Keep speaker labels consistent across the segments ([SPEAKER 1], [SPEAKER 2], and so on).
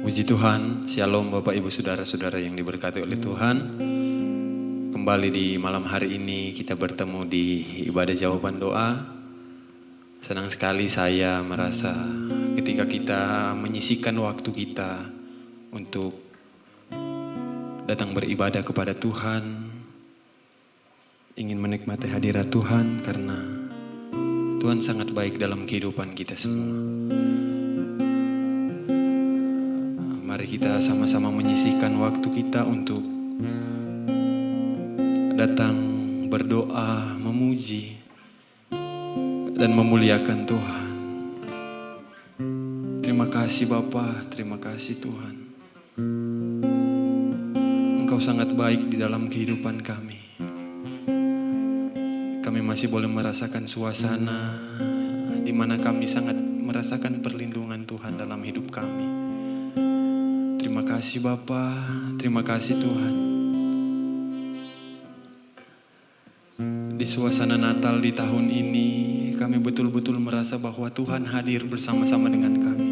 [SPEAKER 1] Puji Tuhan, Shalom Bapak Ibu Saudara-saudara yang diberkati oleh Tuhan. Kembali di malam hari ini kita bertemu di ibadah jawaban doa. Senang sekali saya merasa ketika kita menyisihkan waktu kita untuk datang beribadah kepada Tuhan, ingin menikmati hadirat Tuhan karena Tuhan sangat baik dalam kehidupan kita semua. Mari kita sama-sama menyisihkan waktu kita untuk datang berdoa, memuji, dan memuliakan Tuhan. Terima kasih Bapa, terima kasih Tuhan. Engkau sangat baik di dalam kehidupan kami. Kami masih boleh merasakan suasana di mana kami sangat merasakan perlindungan Tuhan dalam hidup kami. Terima kasih Bapa, terima kasih Tuhan. Di suasana Natal di tahun ini, kami betul-betul merasa bahwa Tuhan hadir bersama-sama dengan kami.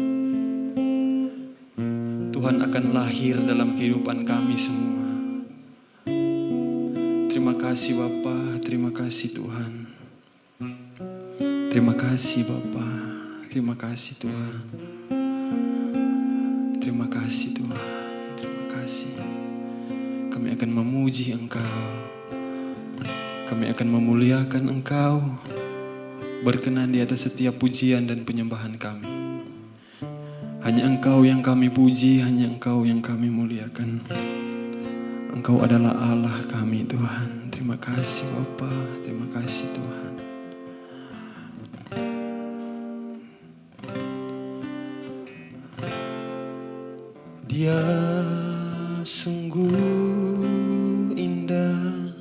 [SPEAKER 1] Tuhan akan lahir dalam kehidupan kami semua. Terima kasih Bapa, terima kasih Tuhan. Terima kasih Bapa, terima kasih Tuhan. Terima kasih Tuhan, terima kasih. Kami akan memuji Engkau, kami akan memuliakan Engkau, berkenan di atas setiap pujian dan penyembahan kami. Hanya Engkau yang kami puji, hanya Engkau yang kami muliakan. Engkau adalah Allah kami Tuhan. Terima kasih Bapa, terima kasih Tuhan. Dia sungguh indah,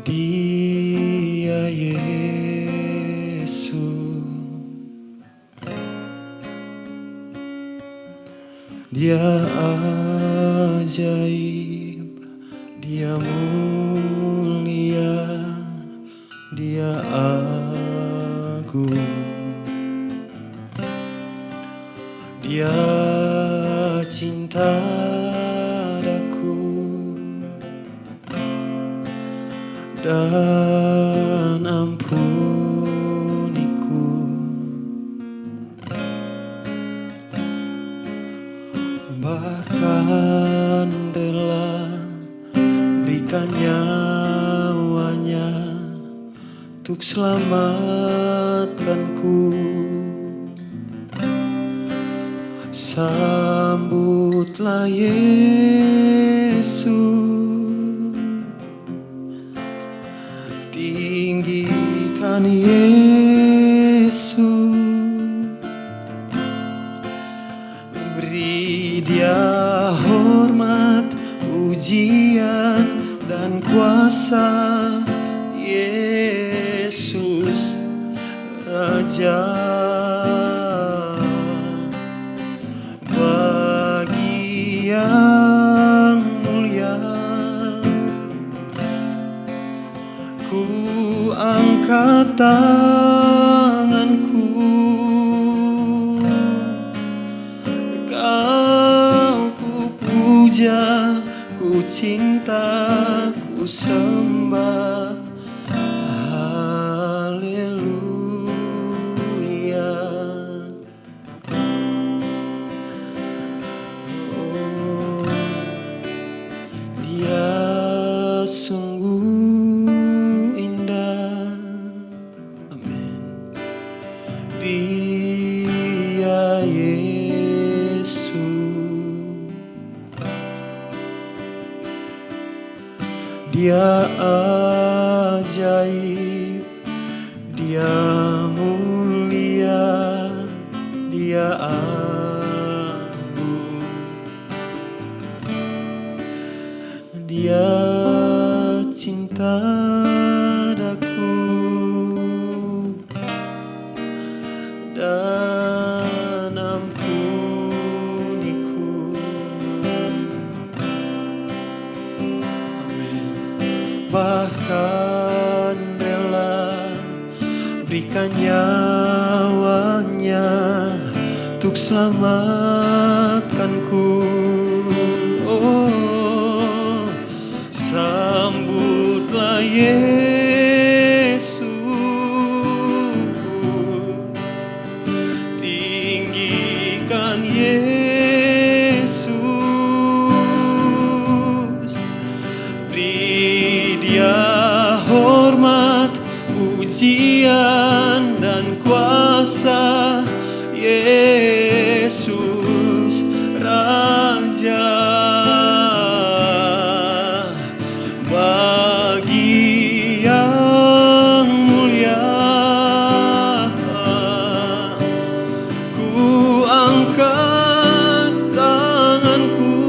[SPEAKER 1] Dia Yesus, Dia ajaib, Dia mulia, Dia agung. Dia cinta daku dan ampuniku, bahkan rela berikan nyawanya untuk selamatkanku. Sambutlah Yesus, tinggikan Yesus, beri Dia hormat, pujian dan kuasa. Yesus Raja yang mulia, ku angkat tanganku, Kau ku puja, ku cinta, ku sembah. Sungguh indah, amin. Dia Yesus, Dia ajaib, Dia mulia, Dia agung. Dia cinta daku dan ampuniku, amin. Bahkan rela berikan nyawanya untuk selamatkanku. Oh, sambutlah Yesus, tinggikan Yesus, beri Dia hormat, pujian dan kuasa. Yesus Raja, bagi yang mulia ku angkat tanganku,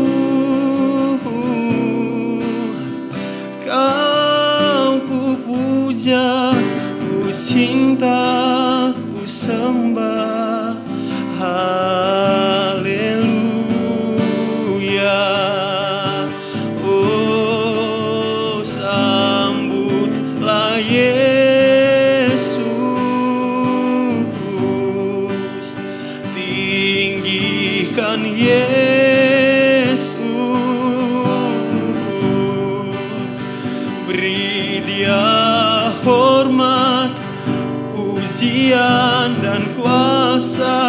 [SPEAKER 1] Kau ku puja, ku cinta, ku sembah. Haleluya. Oh, sambutlah Yesus, tinggikan Yesus, beri Dia hormat, pujian dan kuasa.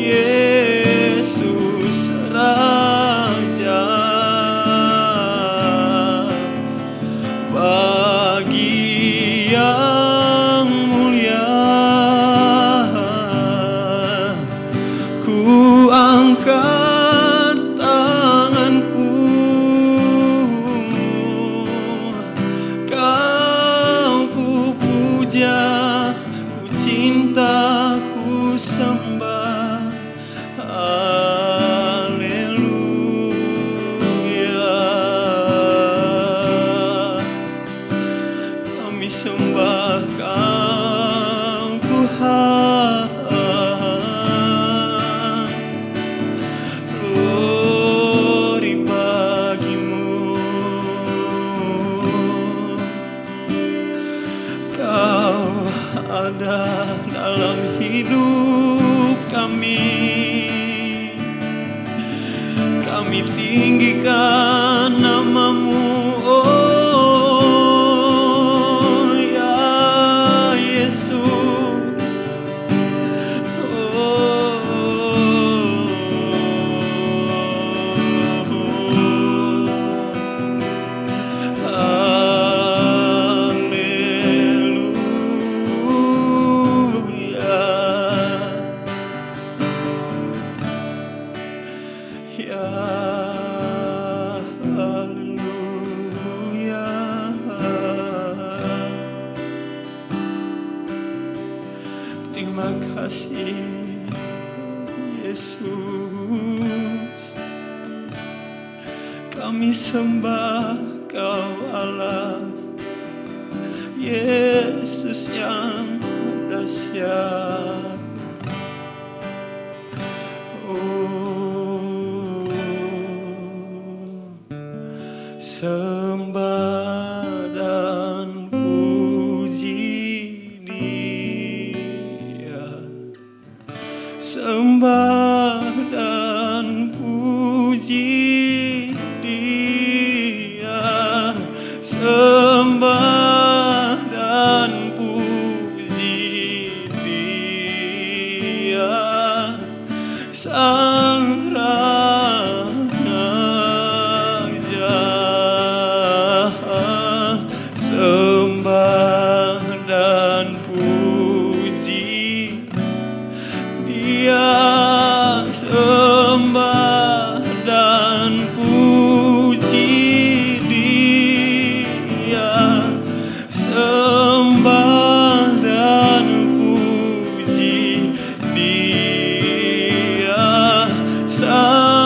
[SPEAKER 1] Yesus Raja, bagi yang mulia ku angkat tanganku, Kau ku puja, ku cinta, ku sembah. Haleluya. Kami sembah Kau Tuhan, glory bagimu. Kau ada dalam hidup kami, kami tinggikan nama-Mu, oh ya Yesus. Terima kasih Yesus, kami sembah Kau Allah, Yesus yang dahsyat. Oh, sembah dan puji Dia, sembah dan puji Dia, sembah dan puji Dia, Sang Raja. Sembah dan puji Dia, sembah dan puji Dia, sembah dan puji Dia, Sang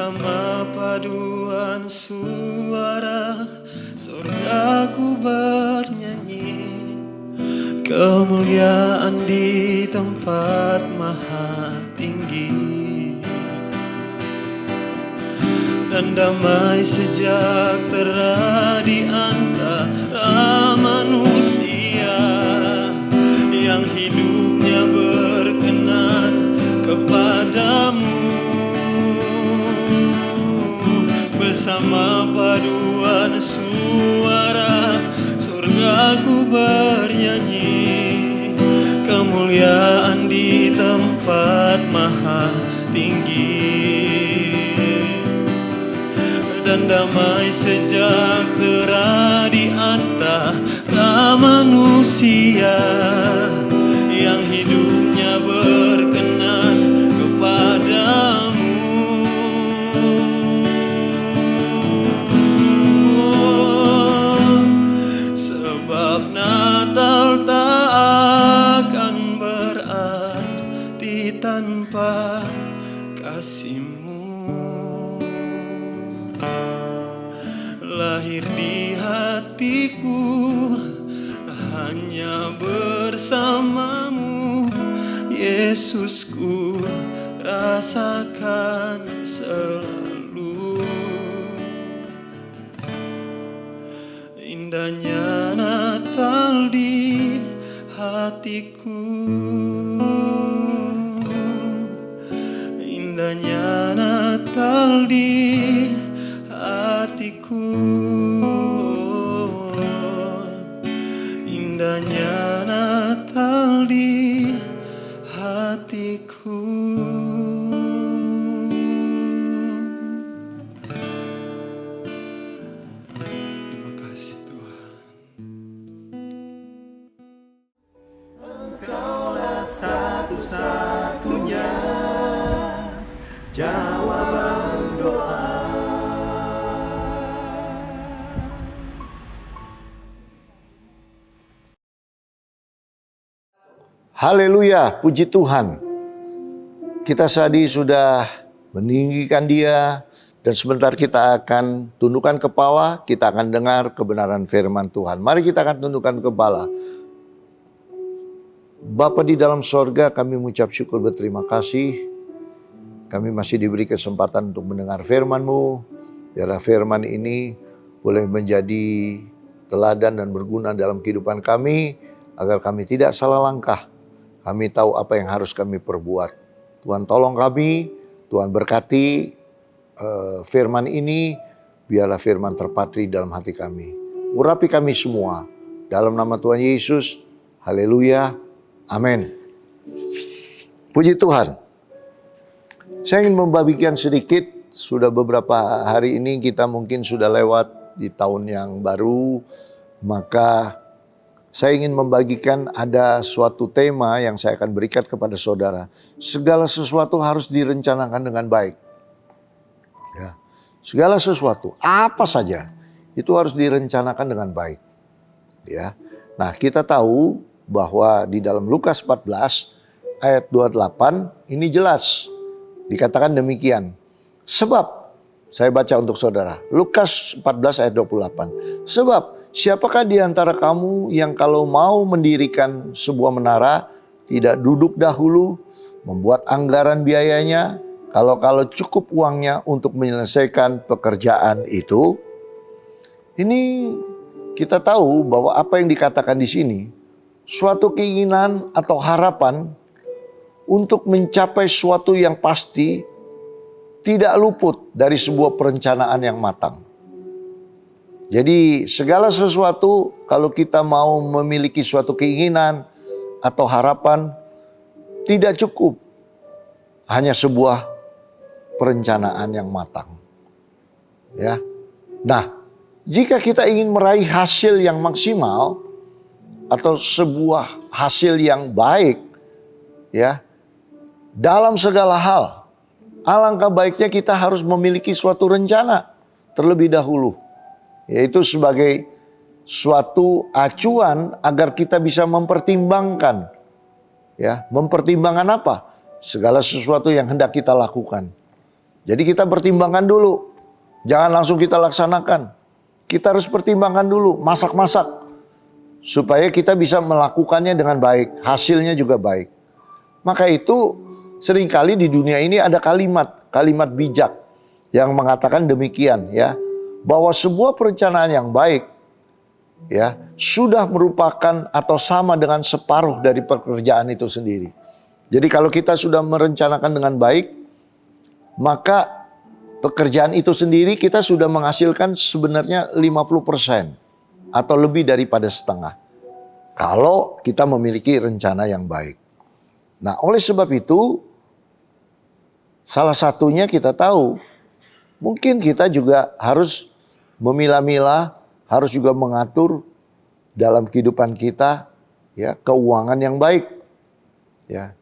[SPEAKER 1] bersama paduan suara surgaku bernyanyi, kemuliaan di tempat maha tinggi, dan damai sejahtera di antara manusia yang hidupnya berkenan kepadamu. Bersama paduan suara surgaku bernyanyi, kemuliaan di tempat maha tinggi, dan damai sejahtera di antara manusia yang hidupnya berkenan kepadamu. Sebab Natal tak akan berarti tanpa kasih-Mu. Lahir di hatiku hanya bersama-Mu, Yesusku rasakan selalu. Indahnya Natal di hatiku, indahnya Natal di hatiku, indahnya Natal di hatiku. Terima kasih Tuhan.
[SPEAKER 2] Engkaulah satu-satunya jawaban doa.
[SPEAKER 3] Haleluya, puji Tuhan. Kita tadi sudah meninggikan Dia, dan sebentar kita akan tundukkan kepala, kita akan dengar kebenaran firman Tuhan. Mari kita akan tundukkan kepala. Bapa di dalam sorga, kami mengucap syukur berterima kasih. Kami masih diberi kesempatan untuk mendengar firman-Mu. Biarlah firman ini boleh menjadi teladan dan berguna dalam kehidupan kami, agar kami tidak salah langkah. Kami tahu apa yang harus kami perbuat. Tuhan tolong kami, Tuhan berkati firman ini, biarlah firman terpatri dalam hati kami. Urapi kami semua, dalam nama Tuhan Yesus, haleluya, amin. Puji Tuhan. Saya ingin membagikan sedikit, sudah beberapa hari ini kita mungkin sudah lewat di tahun yang baru, maka saya ingin membagikan ada suatu tema yang saya akan berikan kepada saudara. Segala sesuatu harus direncanakan dengan baik. Ya. Segala sesuatu, apa saja, itu harus direncanakan dengan baik. Ya. Nah, kita tahu bahwa di dalam Lukas 14 ayat 28 ini jelas dikatakan demikian. Sebab, saya baca untuk saudara, Lukas 14 ayat 28. Sebab, siapakah di antara kamu yang kalau mau mendirikan sebuah menara, tidak duduk dahulu, membuat anggaran biayanya, kalau cukup uangnya untuk menyelesaikan pekerjaan itu? Ini kita tahu bahwa apa yang dikatakan di sini, suatu keinginan atau harapan untuk mencapai suatu yang pasti, tidak luput dari sebuah perencanaan yang matang. Jadi segala sesuatu kalau kita mau memiliki suatu keinginan atau harapan, tidak cukup hanya sebuah perencanaan yang matang. Ya. Nah, jika kita ingin meraih hasil yang maksimal atau sebuah hasil yang baik, ya, dalam segala hal, alangkah baiknya kita harus memiliki suatu rencana terlebih dahulu. Yaitu sebagai suatu acuan agar kita bisa mempertimbangkan. Ya, mempertimbangkan apa? Segala sesuatu yang hendak kita lakukan. Jadi kita pertimbangkan dulu. Jangan langsung kita laksanakan. Kita harus pertimbangkan dulu, masak-masak. Supaya kita bisa melakukannya dengan baik. Hasilnya juga baik. Maka itu seringkali di dunia ini ada kalimat bijak yang mengatakan demikian ya. Bahwa sebuah perencanaan yang baik ya sudah merupakan atau sama dengan separuh dari pekerjaan itu sendiri. Jadi kalau kita sudah merencanakan dengan baik, maka pekerjaan itu sendiri kita sudah menghasilkan sebenarnya 50% atau lebih daripada setengah. Kalau kita memiliki rencana yang baik. Nah, oleh sebab itu, salah satunya kita tahu, mungkin kita juga harus memilah-milah, harus juga mengatur dalam kehidupan kita ya keuangan yang baik. Ya.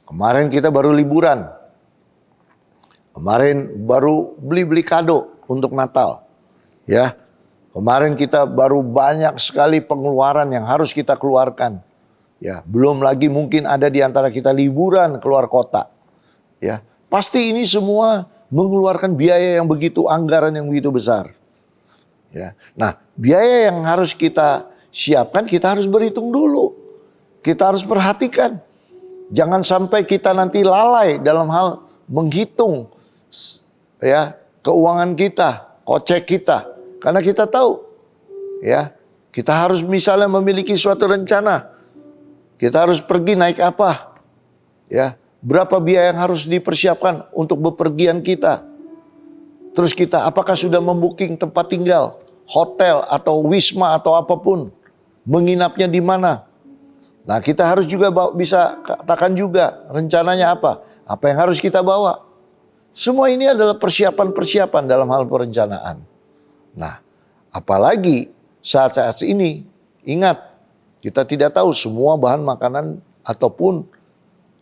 [SPEAKER 3] Kemarin kita baru liburan. Kemarin baru beli-beli kado untuk Natal. Ya. Kemarin kita baru banyak sekali pengeluaran yang harus kita keluarkan. Ya, belum lagi mungkin ada di antara kita liburan keluar kota. Ya. Pasti ini semua mengeluarkan biaya yang begitu, anggaran yang begitu besar. Ya. Nah, biaya yang harus kita siapkan, kita harus berhitung dulu. Kita harus perhatikan. Jangan sampai kita nanti lalai dalam hal menghitung ya keuangan kita, kocek kita. Karena kita tahu ya, kita harus misalnya memiliki suatu rencana. Kita harus pergi naik apa? Ya, berapa biaya yang harus dipersiapkan untuk bepergian kita? Terus kita apakah sudah membooking tempat tinggal, hotel atau wisma atau apapun? Menginapnya di mana? Nah, kita harus juga bisa katakan juga rencananya apa? Apa yang harus kita bawa? Semua ini adalah persiapan-persiapan dalam hal perencanaan. Nah, apalagi saat-saat ini, ingat, kita tidak tahu semua bahan makanan ataupun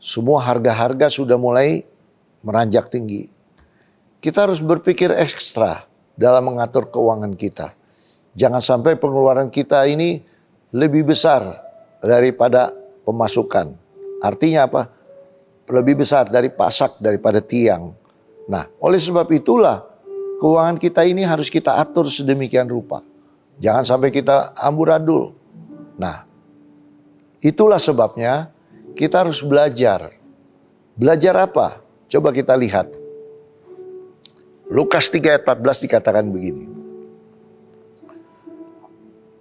[SPEAKER 3] semua harga-harga sudah mulai meranjak tinggi. Kita harus berpikir ekstra dalam mengatur keuangan kita. Jangan sampai pengeluaran kita ini lebih besar daripada pemasukan. Artinya apa? Lebih besar dari pasak daripada tiang. Nah, oleh sebab itulah keuangan kita ini harus kita atur sedemikian rupa. Jangan sampai kita amburadul. Nah, itulah sebabnya kita harus belajar. Belajar apa? Coba kita lihat. Lukas 3 ayat 14 dikatakan begini.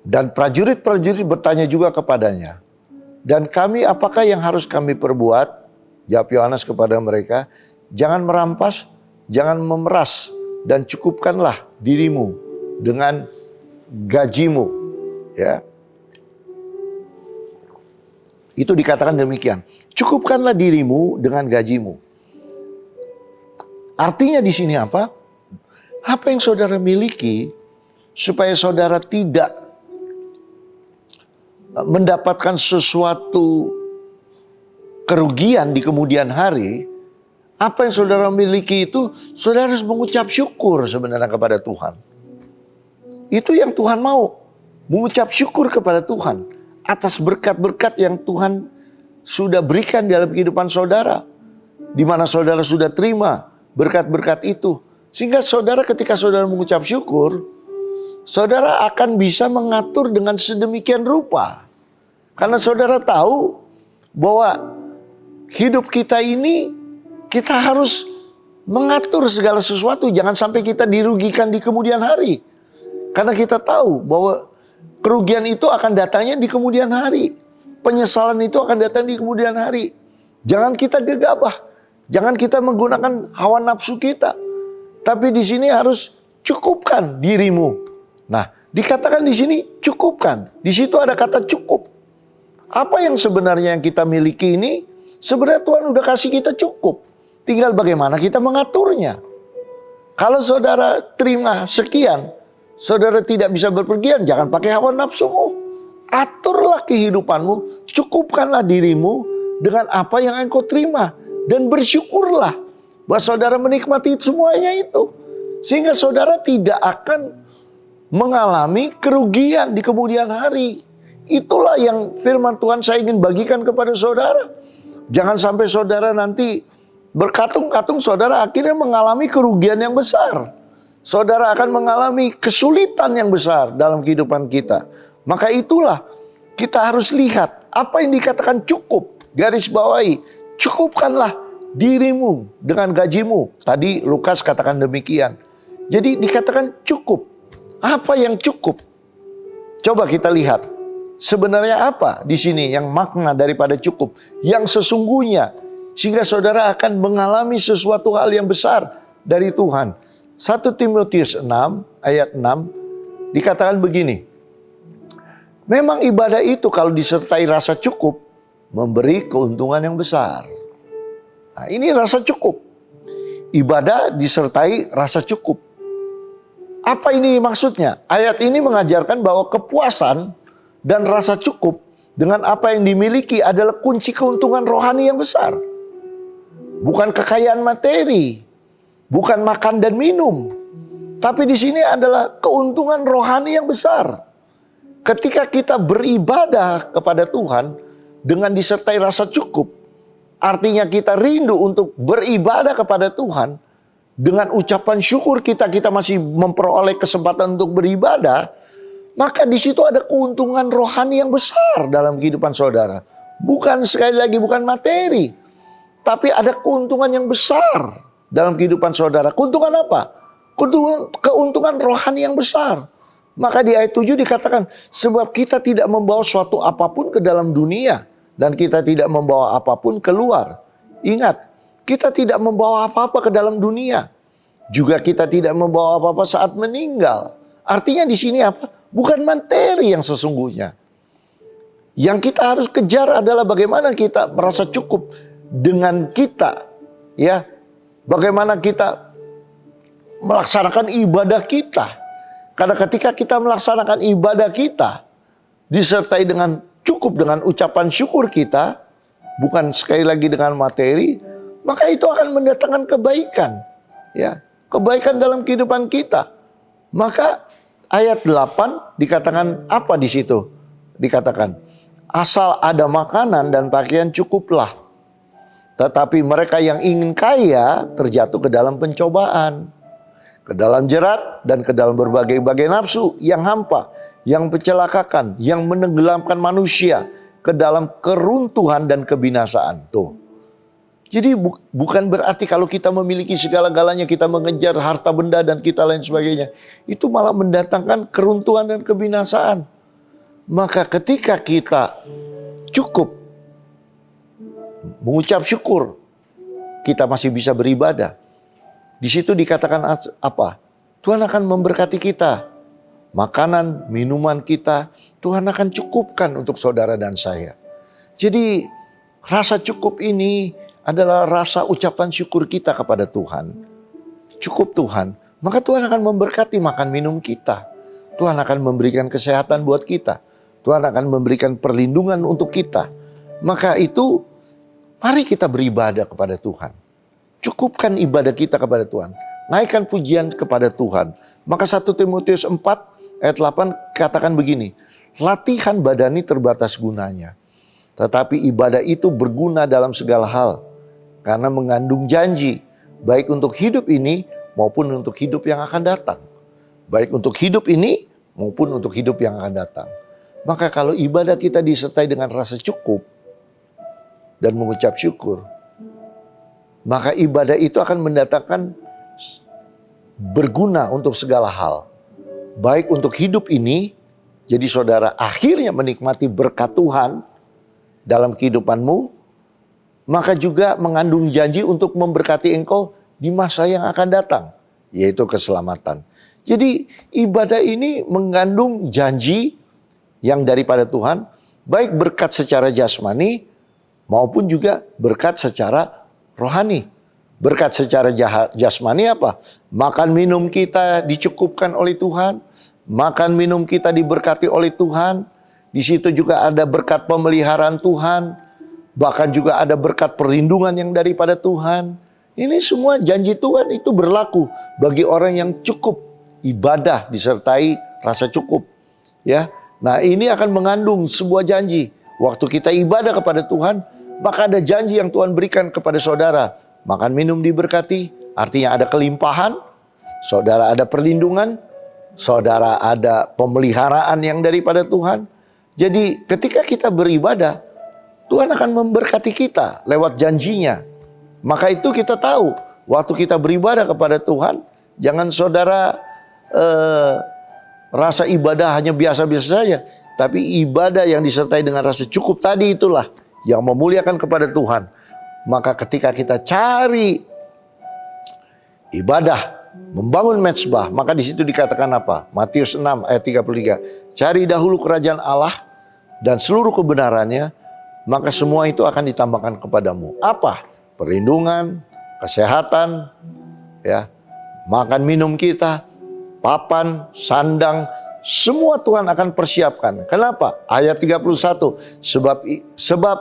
[SPEAKER 3] Dan prajurit-prajurit bertanya juga kepadanya. Dan kami apakah yang harus kami perbuat? Jawab Yohanes kepada mereka. Jangan merampas, jangan memeras. Dan cukupkanlah dirimu dengan gajimu. Ya. Itu dikatakan demikian. Cukupkanlah dirimu dengan gajimu. Artinya di sini apa? Apa yang saudara miliki supaya saudara tidak mendapatkan sesuatu kerugian di kemudian hari, apa yang saudara miliki itu, saudara harus mengucap syukur sebenarnya kepada Tuhan. Itu yang Tuhan mau, mengucap syukur kepada Tuhan atas berkat-berkat yang Tuhan sudah berikan dalam kehidupan saudara, di mana saudara sudah terima berkat-berkat itu, sehingga saudara ketika saudara mengucap syukur, saudara akan bisa mengatur dengan sedemikian rupa. Karena saudara tahu bahwa hidup kita ini kita harus mengatur segala sesuatu. Jangan sampai kita dirugikan di kemudian hari. Karena kita tahu bahwa kerugian itu akan datangnya di kemudian hari. Penyesalan itu akan datang di kemudian hari. Jangan kita gegabah. Jangan kita menggunakan hawa nafsu kita. Tapi di sini harus cukupkan dirimu. Nah, dikatakan di sini cukupkan. Di situ ada kata cukup. Apa yang sebenarnya yang kita miliki ini, sebenarnya Tuhan udah kasih kita cukup. Tinggal bagaimana kita mengaturnya. Kalau saudara terima sekian, saudara tidak bisa berpergian, jangan pakai hawa nafsumu. Aturlah kehidupanmu, cukupkanlah dirimu dengan apa yang engkau terima. Dan bersyukurlah bahwa saudara menikmati semuanya itu. Sehingga saudara tidak akan mengalami kerugian di kemudian hari. Itulah yang firman Tuhan saya ingin bagikan kepada saudara. Jangan sampai saudara nanti berkatung-katung saudara akhirnya mengalami kerugian yang besar. Saudara akan mengalami kesulitan yang besar dalam kehidupan kita. Maka itulah kita harus lihat apa yang dikatakan cukup. Garis bawahi, cukupkanlah dirimu dengan gajimu. Tadi Lukas katakan demikian. Jadi dikatakan cukup. Apa yang cukup? Coba kita lihat. Sebenarnya apa di sini yang makna daripada cukup? Yang sesungguhnya. Sehingga saudara akan mengalami sesuatu hal yang besar dari Tuhan. 1 Timotius 6 ayat 6 dikatakan begini. Memang ibadah itu kalau disertai rasa cukup memberi keuntungan yang besar. Nah, ini rasa cukup. Ibadah disertai rasa cukup. Apa ini maksudnya? Ayat ini mengajarkan bahwa kepuasan dan rasa cukup dengan apa yang dimiliki adalah kunci keuntungan rohani yang besar. Bukan kekayaan materi, bukan makan dan minum. Tapi di sini adalah keuntungan rohani yang besar. Ketika kita beribadah kepada Tuhan dengan disertai rasa cukup, artinya kita rindu untuk beribadah kepada Tuhan. Dengan ucapan syukur kita masih memperoleh kesempatan untuk beribadah, maka di situ ada keuntungan rohani yang besar dalam kehidupan saudara. Bukan sekali lagi bukan materi, tapi ada keuntungan yang besar dalam kehidupan saudara. Keuntungan apa? Keuntungan rohani yang besar. Maka di ayat 7 dikatakan, sebab kita tidak membawa suatu apapun ke dalam dunia, dan kita tidak membawa apapun keluar. Ingat, kita tidak membawa apa-apa ke dalam dunia. Juga kita tidak membawa apa-apa saat meninggal. Artinya di sini apa? Bukan materi yang sesungguhnya. Yang kita harus kejar adalah bagaimana kita merasa cukup dengan kita, ya. Bagaimana kita melaksanakan ibadah kita. Karena ketika kita melaksanakan ibadah kita disertai dengan cukup dengan ucapan syukur kita, bukan sekali lagi dengan materi, maka itu akan mendatangkan kebaikan, ya, kebaikan dalam kehidupan kita. Maka ayat 8 dikatakan apa di situ? Dikatakan, asal ada makanan dan pakaian cukuplah. Tetapi mereka yang ingin kaya terjatuh ke dalam pencobaan, ke dalam jerat dan ke dalam berbagai-bagai nafsu yang hampa, yang mencelakakan, yang menenggelamkan manusia ke dalam keruntuhan dan kebinasaan. Tuh. Jadi bukan berarti kalau kita memiliki segala-galanya, kita mengejar harta benda dan kita lain sebagainya. Itu malah mendatangkan keruntuhan dan kebinasaan. Maka ketika kita cukup mengucap syukur, kita masih bisa beribadah. Di situ dikatakan apa? Tuhan akan memberkati kita. Makanan, minuman kita, Tuhan akan cukupkan untuk saudara dan saya. Jadi rasa cukup ini adalah rasa ucapan syukur kita kepada Tuhan. Cukup Tuhan, maka Tuhan akan memberkati makan minum kita. Tuhan akan memberikan kesehatan buat kita. Tuhan akan memberikan perlindungan untuk kita. Maka itu, mari kita beribadah kepada Tuhan. Cukupkan ibadah kita kepada Tuhan. Naikkan pujian kepada Tuhan. Maka 1 Timotius 4 ayat 8 katakan begini. Latihan badani terbatas gunanya. Tetapi ibadah itu berguna dalam segala hal. Karena mengandung janji. Baik untuk hidup ini maupun untuk hidup yang akan datang. Baik untuk hidup ini maupun untuk hidup yang akan datang. Maka kalau ibadah kita disertai dengan rasa cukup dan mengucap syukur, maka ibadah itu akan mendatangkan berguna untuk segala hal. Baik untuk hidup ini, jadi saudara akhirnya menikmati berkat Tuhan dalam kehidupanmu, maka juga mengandung janji untuk memberkati engkau di masa yang akan datang, yaitu keselamatan. Jadi ibadah ini mengandung janji yang daripada Tuhan, baik berkat secara jasmani maupun juga berkat secara rohani. Berkat secara jasmani apa? Makan minum kita dicukupkan oleh Tuhan, makan minum kita diberkati oleh Tuhan. Di situ juga ada berkat pemeliharaan Tuhan, bahkan juga ada berkat perlindungan yang daripada Tuhan. Ini semua janji Tuhan itu berlaku bagi orang yang cukup ibadah disertai rasa cukup, ya. Nah, ini akan mengandung sebuah janji. Waktu kita ibadah kepada Tuhan, maka ada janji yang Tuhan berikan kepada saudara. makan minum diberkati, artinya ada kelimpahan, saudara ada perlindungan, saudara ada pemeliharaan yang daripada Tuhan. Jadi ketika kita beribadah, Tuhan akan memberkati kita lewat janjinya. Maka itu kita tahu, waktu kita beribadah kepada Tuhan, jangan saudara rasa ibadah hanya biasa-biasa saja. Tapi ibadah yang disertai dengan rasa cukup tadi itulah yang memuliakan kepada Tuhan. Maka ketika kita cari ibadah, membangun mezbah, maka di situ dikatakan apa? Matius 6 ayat 33. Cari dahulu kerajaan Allah dan seluruh kebenarannya, maka semua itu akan ditambahkan kepadamu. Apa? Perlindungan, kesehatan, ya, makan minum kita, papan, sandang, semua Tuhan akan persiapkan. Kenapa? Ayat 31. Sebab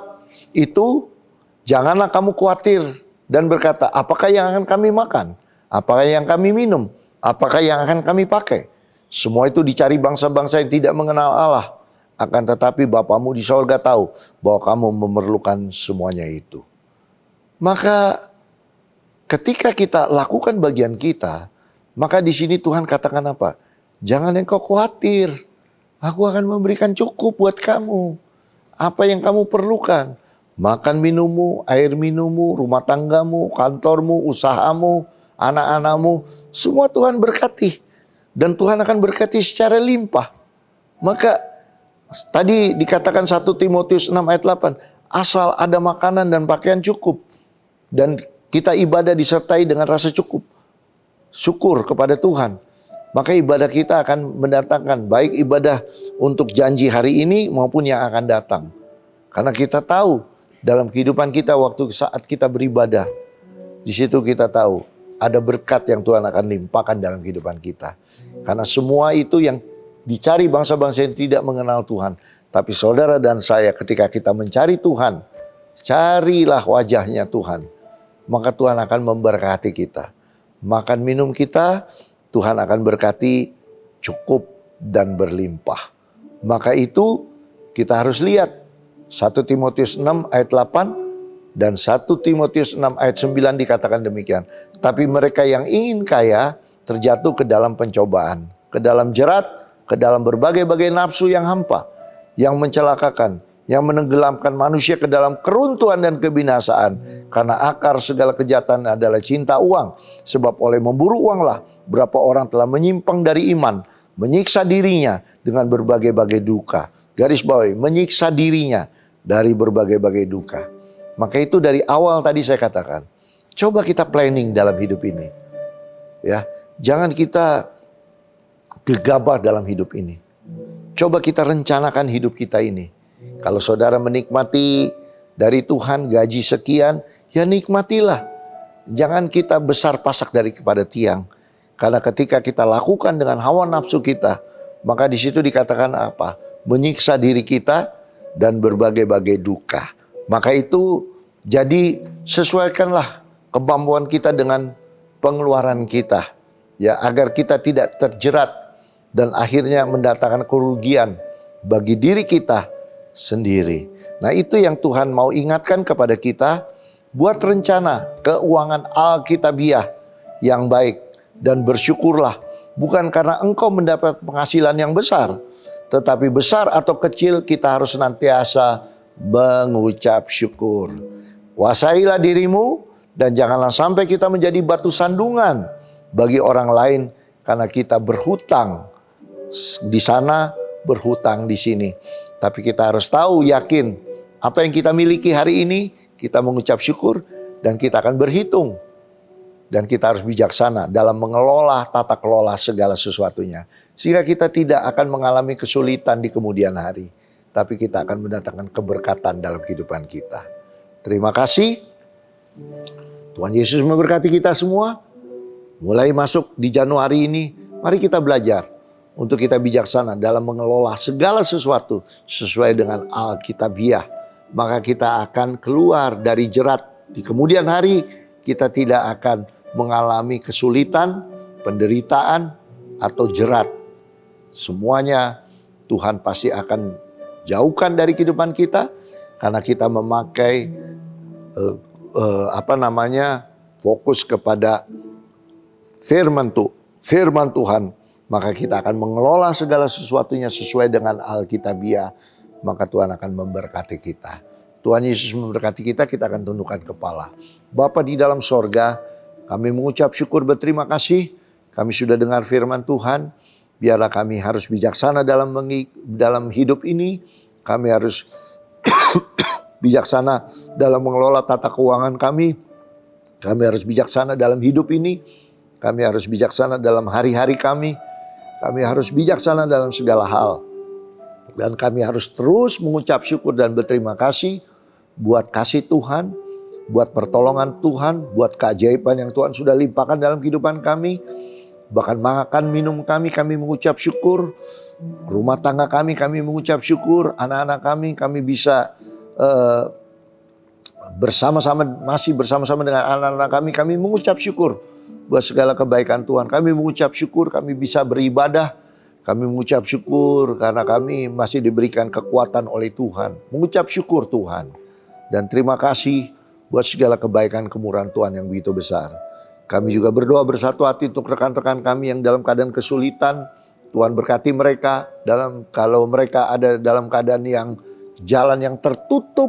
[SPEAKER 3] itu janganlah kamu khawatir dan berkata, apakah yang akan kami makan? Apakah yang kami minum? Apakah yang akan kami pakai? Semua itu dicari bangsa-bangsa yang tidak mengenal Allah. Akan tetapi Bapamu di sorga tahu bahwa kamu memerlukan semuanya itu. Maka ketika kita lakukan bagian kita, maka di sini Tuhan katakan apa? Jangan engkau khawatir. Aku akan memberikan cukup buat kamu. Apa yang kamu perlukan? Makan minummu, air minummu, rumah tanggamu, kantormu, usahamu, anak-anakmu. Semua Tuhan berkati. Dan Tuhan akan berkati secara limpah. Maka tadi dikatakan 1 Timotius 6 ayat 8. Asal ada makanan dan pakaian cukup. Dan kita ibadah disertai dengan rasa cukup. Syukur kepada Tuhan. Maka ibadah kita akan mendatangkan baik ibadah untuk janji hari ini maupun yang akan datang. Karena kita tahu dalam kehidupan kita waktu saat kita beribadah, di situ kita tahu ada berkat yang Tuhan akan limpahkan dalam kehidupan kita. Karena semua itu yang dicari bangsa-bangsa yang tidak mengenal Tuhan. Tapi saudara dan saya ketika kita mencari Tuhan, carilah wajahnya Tuhan. Maka Tuhan akan memberkati kita. Makan minum kita, Tuhan akan berkati cukup dan berlimpah. Maka itu kita harus lihat 1 Timotius 6 ayat 8 dan 1 Timotius 6 ayat 9 dikatakan demikian. Tapi mereka yang ingin kaya terjatuh ke dalam pencobaan, ke dalam jerat, ke dalam berbagai-bagai nafsu yang hampa, yang mencelakakan, yang menenggelamkan manusia ke dalam keruntuhan dan kebinasaan. Karena akar segala kejahatan adalah cinta uang. Sebab oleh memburu uanglah berapa orang telah menyimpang dari iman, menyiksa dirinya dengan berbagai-bagai duka. Garis bawahi, menyiksa dirinya dari berbagai-bagai duka. Maka itu dari awal tadi saya katakan, coba kita planning dalam hidup ini. Ya, jangan kita gegabah dalam hidup ini. Coba kita rencanakan hidup kita ini. Kalau saudara menikmati dari Tuhan gaji sekian, ya nikmatilah. Jangan kita besar pasak dari kepada tiang. Karena ketika kita lakukan dengan hawa nafsu kita, maka di situ dikatakan apa? Menyiksa diri kita dan berbagai-bagai duka. Maka itu jadi sesuaikanlah kemampuan kita dengan pengeluaran kita. Ya, agar kita tidak terjerat dan akhirnya mendatangkan kerugian bagi diri kita sendiri. Nah, itu yang Tuhan mau ingatkan kepada kita. Buat rencana keuangan alkitabiah yang baik. Dan bersyukurlah, bukan karena engkau mendapat penghasilan yang besar, tetapi besar atau kecil kita harus senantiasa mengucap syukur. Kuasailah dirimu dan janganlah sampai kita menjadi batu sandungan bagi orang lain karena kita berhutang di sana, berhutang di sini. Tapi kita harus tahu, yakin apa yang kita miliki hari ini, kita mengucap syukur dan kita akan berhitung. Dan kita harus bijaksana dalam mengelola tata kelola segala sesuatunya. Sehingga kita tidak akan mengalami kesulitan di kemudian hari. Tapi kita akan mendatangkan keberkatan dalam kehidupan kita. Terima kasih. Tuhan Yesus memberkati kita semua. Mulai masuk di Januari ini, mari kita belajar. Untuk kita bijaksana dalam mengelola segala sesuatu sesuai dengan Alkitabiah. Maka kita akan keluar dari jerat. Di kemudian hari kita tidak akan mengalami kesulitan, penderitaan, atau jerat. Semuanya Tuhan pasti akan jauhkan dari kehidupan kita karena kita memakai fokus kepada firman Tuhan, maka kita akan mengelola segala sesuatunya sesuai dengan Alkitabiah, maka Tuhan akan memberkati kita. Tuhan Yesus memberkati kita, kita akan tundukkan kepala. Bapa di dalam sorga, kami mengucap syukur berterima kasih, kami sudah dengar firman Tuhan. Biarlah kami harus bijaksana dalam hidup ini, kami harus bijaksana dalam mengelola tata keuangan kami harus bijaksana dalam hidup ini, kami harus bijaksana dalam hari-hari kami harus bijaksana dalam segala hal. Dan kami harus terus mengucap syukur dan berterima kasih buat kasih Tuhan, buat pertolongan Tuhan, buat keajaiban yang Tuhan sudah limpahkan dalam kehidupan kami. Bahkan makan minum kami mengucap syukur. Rumah tangga kami mengucap syukur. Anak-anak kami bisa masih bersama-sama dengan anak-anak kami mengucap syukur buat segala kebaikan Tuhan. Kami mengucap syukur kami bisa beribadah. Kami mengucap syukur karena kami masih diberikan kekuatan oleh Tuhan. Mengucap syukur Tuhan. Dan terima kasih buat segala kebaikan kemurahan Tuhan yang begitu besar. Kami juga berdoa bersatu hati untuk rekan-rekan kami yang dalam keadaan kesulitan. Tuhan berkati mereka kalau mereka ada dalam keadaan yang jalan yang tertutup,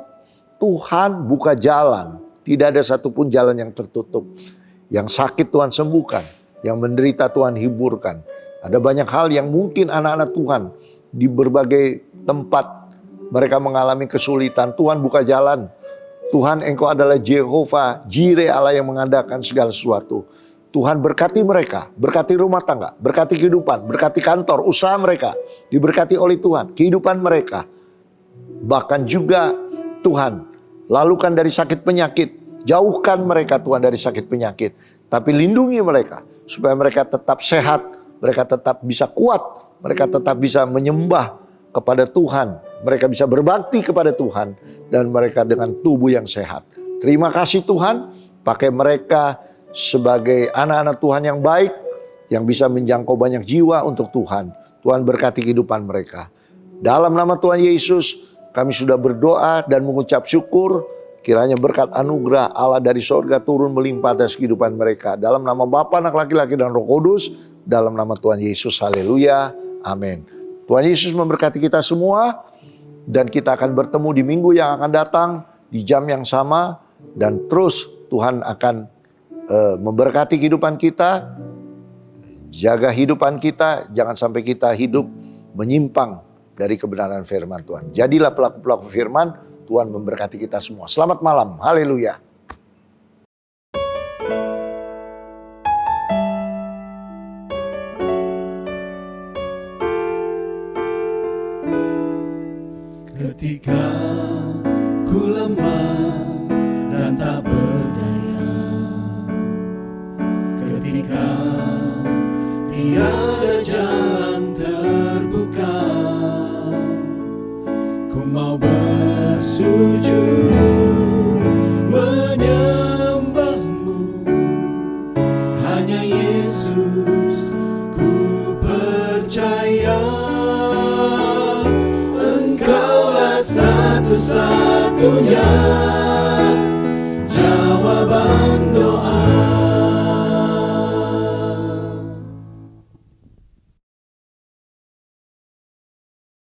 [SPEAKER 3] Tuhan buka jalan. Tidak ada satupun jalan yang tertutup. Yang sakit Tuhan sembuhkan, yang menderita Tuhan hiburkan. Ada banyak hal yang mungkin anak-anak Tuhan di berbagai tempat mereka mengalami kesulitan. Tuhan buka jalan. Tuhan, Engkau adalah Jehovah Jireh, Allah yang mengadakan segala sesuatu. Tuhan berkati mereka, berkati rumah tangga, berkati kehidupan, berkati kantor, usaha mereka. Diberkati oleh Tuhan, kehidupan mereka. Bahkan juga Tuhan, lalukan dari sakit penyakit. Jauhkan mereka Tuhan dari sakit penyakit. Tapi lindungi mereka, supaya mereka tetap sehat, mereka tetap bisa kuat, mereka tetap bisa menyembah kepada Tuhan. Mereka bisa berbakti kepada Tuhan. Dan mereka dengan tubuh yang sehat. Terima kasih Tuhan. Pakai mereka sebagai anak-anak Tuhan yang baik. Yang bisa menjangkau banyak jiwa untuk Tuhan. Tuhan berkati kehidupan mereka. Dalam nama Tuhan Yesus, kami sudah berdoa dan mengucap syukur. Kiranya berkat anugerah Allah dari sorga turun melimpah atas kehidupan mereka. Dalam nama Bapa, Anak, Laki-laki dan Roh Kudus. Dalam nama Tuhan Yesus. Haleluya. Amin. Tuhan Yesus memberkati kita semua. Dan kita akan bertemu di minggu yang akan datang. Di jam yang sama. Dan terus Tuhan akan memberkati kehidupan kita. Jaga hidupan kita. Jangan sampai kita hidup menyimpang dari kebenaran firman Tuhan. Jadilah pelaku-pelaku firman. Tuhan memberkati kita semua. Selamat malam. Haleluya.
[SPEAKER 2] Ketika ku lemah dan tak berdaya, ketika tiada jalan terbuka, ku mau bersujud menyembahmu. Hanya Yesus ku percaya. Engkaulah satu-satunya jawaban